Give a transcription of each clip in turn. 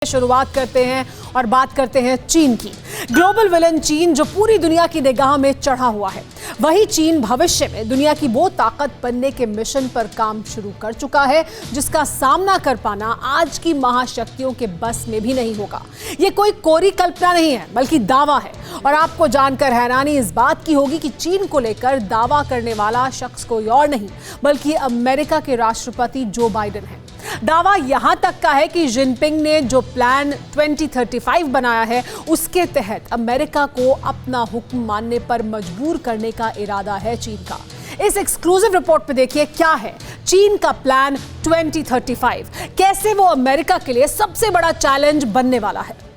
शुरुआत करते हैं और बात करते हैं चीन की। ग्लोबल विलन चीन जो पूरी दुनिया की निगाह में चढ़ा हुआ है, वही चीन भविष्य में दुनिया की वो ताकत बनने के मिशन पर काम शुरू कर चुका है जिसका सामना कर पाना आज की महाशक्तियों के बस में भी नहीं होगा। ये कोई कोरी कल्पना नहीं है बल्कि दावा है। और आपको जानकर हैरानी इस बात की होगी कि चीन को लेकर दावा करने वाला शख्स कोई और नहीं बल्कि अमेरिका के राष्ट्रपति जो बाइडेन है। दावा यहां तक का है कि जिनपिंग ने जो प्लान 2035 बनाया है उसके तहत अमेरिका को अपना हुक्म मानने पर मजबूर करने का इरादा है चीन का। इस एक्सक्लूसिव रिपोर्ट में देखिए क्या है चीन का प्लान 2035, कैसे वो अमेरिका के लिए सबसे बड़ा चैलेंज बनने वाला है।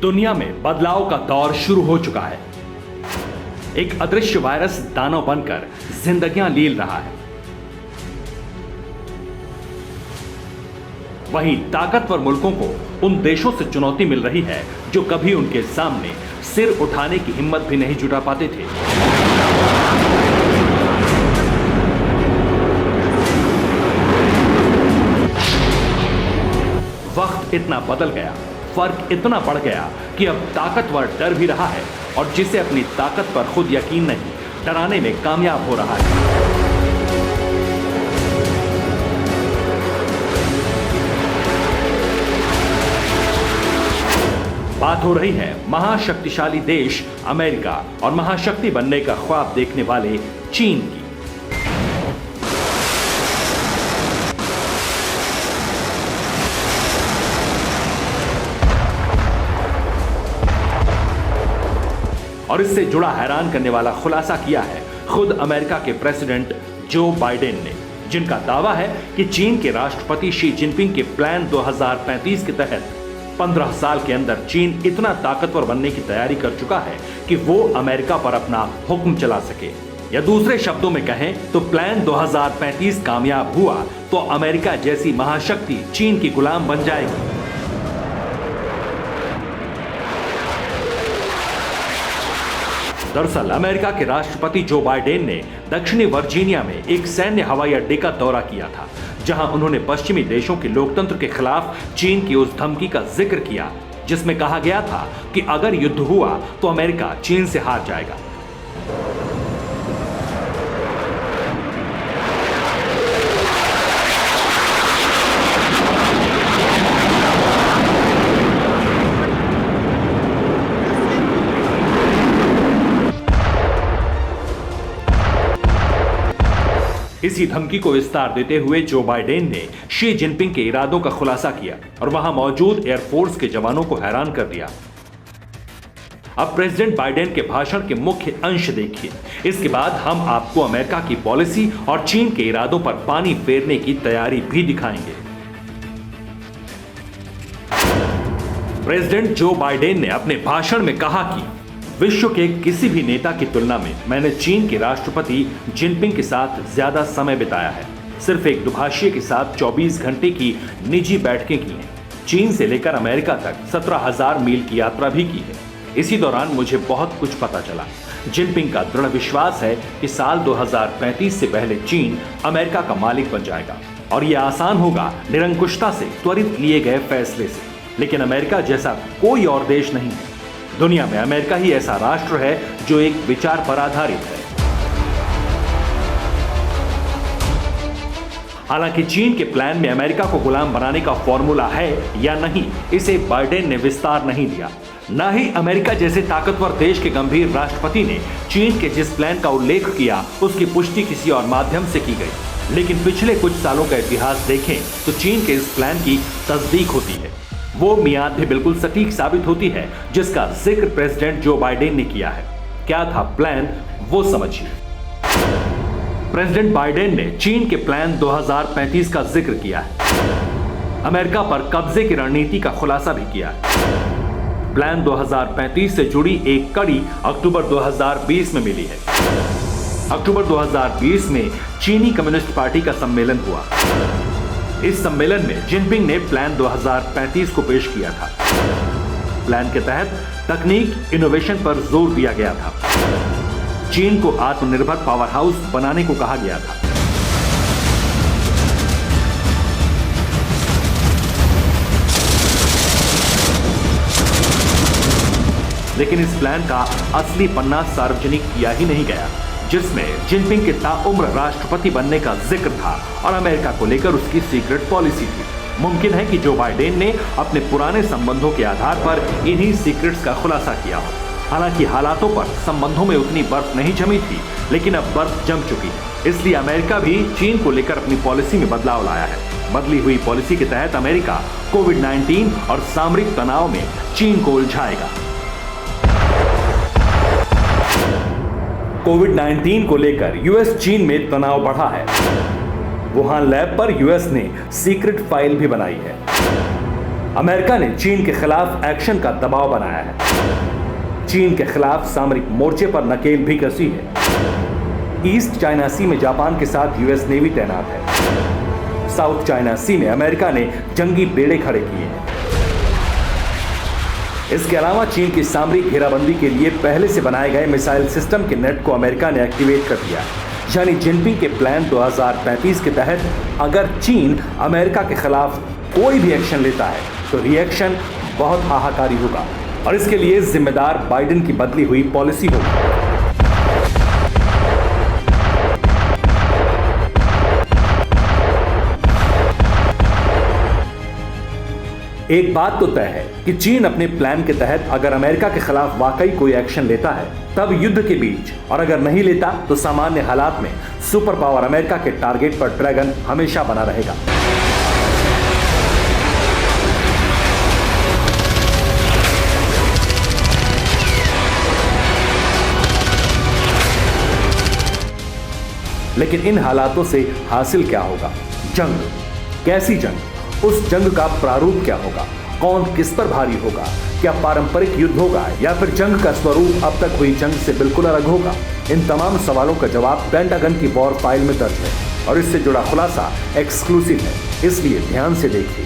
दुनिया में बदलाव का दौर शुरू हो चुका है। एक अदृश्य वायरस दानव बनकर जिंदगियां लील रहा है। वहीं ताकतवर मुल्कों को उन देशों से चुनौती मिल रही है जो कभी उनके सामने सिर उठाने की हिम्मत भी नहीं जुटा पाते थे। वक्त इतना बदल गया, फर्क इतना बढ़ गया कि अब ताकतवर डर भी रहा है और जिसे अपनी ताकत पर खुद यकीन नहीं, डराने में कामयाब हो रहा है। बात हो रही है महाशक्तिशाली देश अमेरिका और महाशक्ति बनने का ख्वाब देखने वाले चीन की। और इससे जुड़ा हैरान करने वाला खुलासा किया है खुद अमेरिका के प्रेसिडेंट जो बाइडेन ने, जिनका दावा है कि चीन के राष्ट्रपति शी जिनपिंग के प्लान 2035 के तहत 15 साल के अंदर चीन इतना ताकतवर बनने की तैयारी कर चुका है कि वो अमेरिका पर अपना हुक्म चला सके। या दूसरे शब्दों में कहें तो प्लान 2035 कामयाब हुआ तो अमेरिका जैसी महाशक्ति चीन की गुलाम बन जाएगी। दरअसल अमेरिका के राष्ट्रपति जो बाइडेन ने दक्षिणी वर्जीनिया में एक सैन्य हवाई अड्डे का दौरा किया था, जहां उन्होंने पश्चिमी देशों के लोकतंत्र के खिलाफ चीन की उस धमकी का जिक्र किया जिसमें कहा गया था कि अगर युद्ध हुआ तो अमेरिका चीन से हार जाएगा। इसी धमकी को विस्तार देते हुए जो बाइडेन ने शी जिनपिंग के इरादों का खुलासा किया और वहां मौजूद एयरफोर्स के जवानों को हैरान कर दिया। अब प्रेसिडेंट बाइडेन के भाषण के मुख्य अंश देखिए। इसके बाद हम आपको अमेरिका की पॉलिसी और चीन के इरादों पर पानी फेरने की तैयारी भी दिखाएंगे। प्रेसिडेंट जो बाइडेन ने अपने भाषण में कहा कि विश्व के किसी भी नेता की तुलना में मैंने चीन के राष्ट्रपति जिनपिंग के साथ ज्यादा समय बिताया है। सिर्फ एक दुभाषी के साथ 24 घंटे की निजी बैठकें की हैं। चीन से लेकर अमेरिका तक 17,000 मील की यात्रा भी की है। इसी दौरान मुझे बहुत कुछ पता चला। जिनपिंग का दृढ़ विश्वास है कि साल 2035 से पहले चीन अमेरिका का मालिक बन जाएगा और यह आसान होगा निरंकुशता से त्वरित लिए गए फैसले से। लेकिन अमेरिका जैसा कोई और देश नहीं है। दुनिया में अमेरिका ही ऐसा राष्ट्र है जो एक विचार पर आधारित है। हालांकि चीन के प्लान में अमेरिका को गुलाम बनाने का फॉर्मूला है या नहीं, इसे बाइडेन ने विस्तार नहीं दिया। न ही अमेरिका जैसे ताकतवर देश के गंभीर राष्ट्रपति ने चीन के जिस प्लान का उल्लेख किया उसकी पुष्टि किसी और माध्यम से की गई। लेकिन पिछले कुछ सालों का इतिहास देखें तो चीन के इस प्लान की तस्दीक होती है। वो मियाद भी बिल्कुल सटीक साबित होती है जिसका जिक्र प्रेसिडेंट जो बाइडेन ने किया है। क्या था प्लान, वो समझिए। प्रेसिडेंट बाइडेन ने चीन के प्लान 2035 का जिक्र किया है। अमेरिका पर कब्जे की रणनीति का खुलासा भी किया है। प्लान 2035 से जुड़ी एक कड़ी अक्टूबर 2020 में मिली है। अक्टूबर 2020 में चीनी कम्युनिस्ट पार्टी का सम्मेलन हुआ। इस सम्मेलन में जिनपिंग ने प्लान 2035 को पेश किया था। प्लान के तहत तकनीक इनोवेशन पर जोर दिया गया था। चीन को आत्मनिर्भर पावर हाउस बनाने को कहा गया था। लेकिन इस प्लान का असली पन्ना सार्वजनिक किया ही नहीं गया, जिसमें जिनपिंग के ताउम्र राष्ट्रपति बनने का जिक्र था और अमेरिका को लेकर उसकी सीक्रेट पॉलिसी थी। मुमकिन है कि जो बाइडेन ने अपने पुराने संबंधों के आधार पर इन्हीं सीक्रेट्स का खुलासा किया हो। हालांकि हालातों पर संबंधों में उतनी बर्फ नहीं जमी थी, लेकिन अब बर्फ जम चुकी है। इसलिए अमेरिका भी चीन को लेकर अपनी पॉलिसी में बदलाव लाया है। बदली हुई पॉलिसी के तहत अमेरिका कोविड-19 और सामरिक तनाव में चीन को उलझाएगा। कोविड-19 को लेकर यूएस चीन में तनाव बढ़ा है। वुहान लैब पर यूएस ने सीक्रेट फाइल भी बनाई है। अमेरिका ने चीन के खिलाफ एक्शन का दबाव बनाया है। चीन के खिलाफ सामरिक मोर्चे पर नकेल भी कसी है। ईस्ट चाइना सी में जापान के साथ यूएस नेवी तैनात है। साउथ चाइना सी में अमेरिका ने जंगी बेड़े खड़े किए हैं। इसके अलावा चीन की सामरिक घेराबंदी के लिए पहले से बनाए गए मिसाइल सिस्टम के नेट को अमेरिका ने एक्टिवेट कर दिया है। यानी जिनपिंग के प्लान 2035 के तहत अगर चीन अमेरिका के खिलाफ कोई भी एक्शन लेता है तो रिएक्शन बहुत हाहाकारी होगा और इसके लिए जिम्मेदार बाइडेन की बदली हुई पॉलिसी होगी। एक बात तो तय है कि चीन अपने प्लान के तहत अगर अमेरिका के खिलाफ वाकई कोई एक्शन लेता है तब युद्ध के बीच, और अगर नहीं लेता तो सामान्य हालात में सुपर पावर अमेरिका के टारगेट पर ड्रैगन हमेशा बना रहेगा। लेकिन इन हालातों से हासिल क्या होगा? जंग। कैसी जंग? उस जंग का प्रारूप क्या होगा? कौन किस पर भारी होगा? क्या पारंपरिक युद्ध होगा या फिर जंग का स्वरूप अब तक हुई जंग से बिल्कुल अलग होगा? इन तमाम सवालों का जवाब पेंटागन की वॉर फाइल में दर्ज है और इससे जुड़ा खुलासा एक्सक्लूसिव है, इसलिए ध्यान से देखिए।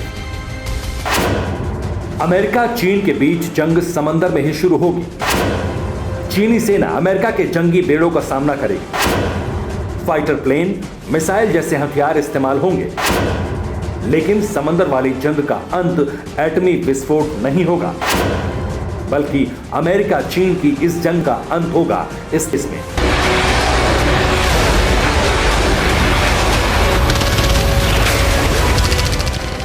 अमेरिका चीन के बीच जंग समंदर में ही शुरू होगी। चीनी सेना अमेरिका के जंगी बेड़ों का सामना करेगी। फाइटर प्लेन, मिसाइल जैसे हथियार इस्तेमाल होंगे, लेकिन समंदर वाली जंग का अंत एटमी विस्फोट नहीं होगा, बल्कि अमेरिका चीन की इस जंग का अंत होगा इसमें।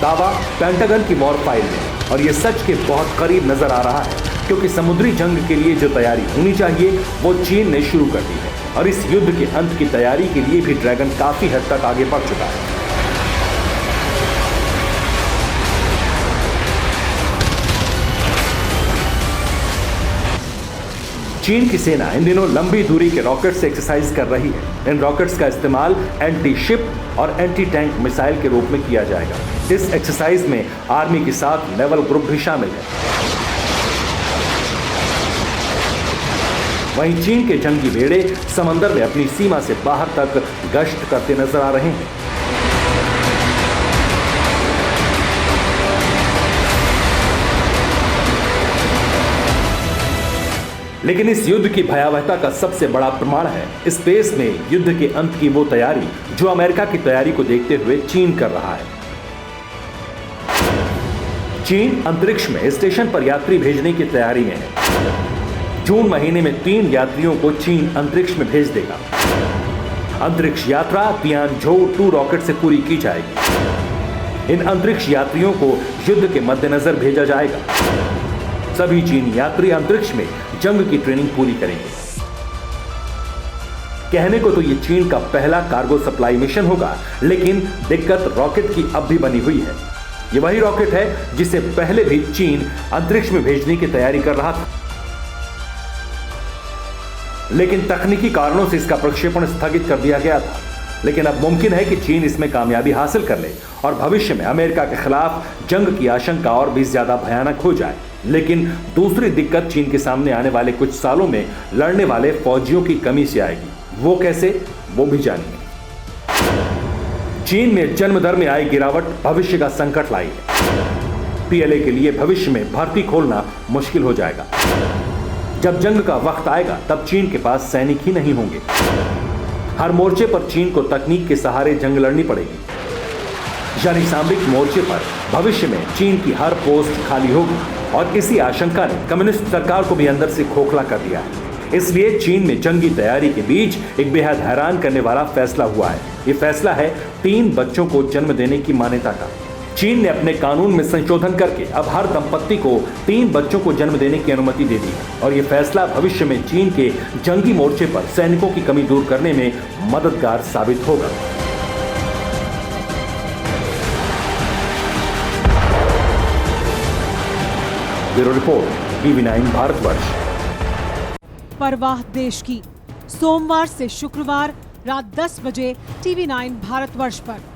दावा पेंटागन की वॉर फाइल में, और यह सच के बहुत करीब नजर आ रहा है, क्योंकि समुद्री जंग के लिए जो तैयारी होनी चाहिए वो चीन ने शुरू कर दी है और इस युद्ध के अंत की तैयारी के लिए भी ड्रैगन काफी हद तक आगे बढ़ चुका है। चीन की सेना इन दिनों लंबी दूरी के रॉकेट से एक्सरसाइज कर रही है। इन रॉकेट्स का इस्तेमाल एंटी शिप और एंटी टैंक मिसाइल के रूप में किया जाएगा। इस एक्सरसाइज में आर्मी के साथ नेवल ग्रुप भी शामिल है। वहीं चीन के जंगी बेड़े समंदर में अपनी सीमा से बाहर तक गश्त करते नजर आ रहे हैं। लेकिन इस युद्ध की भयावहता का सबसे बड़ा प्रमाण है स्पेस में युद्ध के अंत की वो तैयारी जो अमेरिका की तैयारी को देखते हुए चीन कर रहा है। चीन अंतरिक्ष में स्टेशन पर यात्री भेजने की तैयारी में है। जून महीने में 3 यात्रियों को चीन अंतरिक्ष में भेज देगा। अंतरिक्ष यात्रा तियानझो 2 रॉकेट से पूरी की जाएगी। इन अंतरिक्ष यात्रियों को युद्ध के मद्देनजर भेजा जाएगा। सभी चीनी यात्री अंतरिक्ष में जंग की ट्रेनिंग पूरी करेंगे। कहने को तो ये चीन का पहला कार्गो सप्लाई मिशन होगा, लेकिन दिक्कत रॉकेट की अब भी बनी हुई है। ये वही रॉकेट है जिसे पहले भी चीन अंतरिक्ष में भेजने की तैयारी कर रहा था, लेकिन तकनीकी कारणों से इसका प्रक्षेपण स्थगित कर दिया गया था। लेकिन अब मुमकिन है कि चीन इसमें कामयाबी हासिल कर ले और भविष्य में अमेरिका के खिलाफ जंग की आशंका और भी ज्यादा भयानक हो जाए। लेकिन दूसरी दिक्कत चीन के सामने आने वाले कुछ सालों में लड़ने वाले फौजियों की कमी से आएगी। वो कैसे, वो भी जानिए। चीन में जन्म दर में आई गिरावट भविष्य का संकट लाई है। पीएलए के लिए भविष्य में भर्ती खोलना मुश्किल हो जाएगा। जब जंग का वक्त आएगा तब चीन के पास सैनिक ही नहीं होंगे। हर मोर्चे पर चीन को तकनीक के सहारे जंग लड़नी पड़ेगी। यानी सामरिक मोर्चे पर भविष्य में चीन की हर पोस्ट खाली होगी और इसी आशंका ने कम्युनिस्ट सरकार को भी अंदर से खोखला कर दिया है। इसलिए चीन में जंगी तैयारी के बीच एक बेहद हैरान करने वाला फैसला हुआ है। ये फैसला है 3 बच्चों को जन्म देने की मान्यता का। चीन ने अपने कानून में संशोधन करके अब हर दंपत्ति को 3 बच्चों को जन्म देने की अनुमति दे दी है और ये फैसला भविष्य में चीन के जंगी मोर्चे पर सैनिकों की कमी दूर करने में मददगार साबित होगा। Bureau report, TV9 Bharatvarsh. परवाह देश की, सोमवार से शुक्रवार रात 10 बजे टीवी9 भारतवर्ष पर।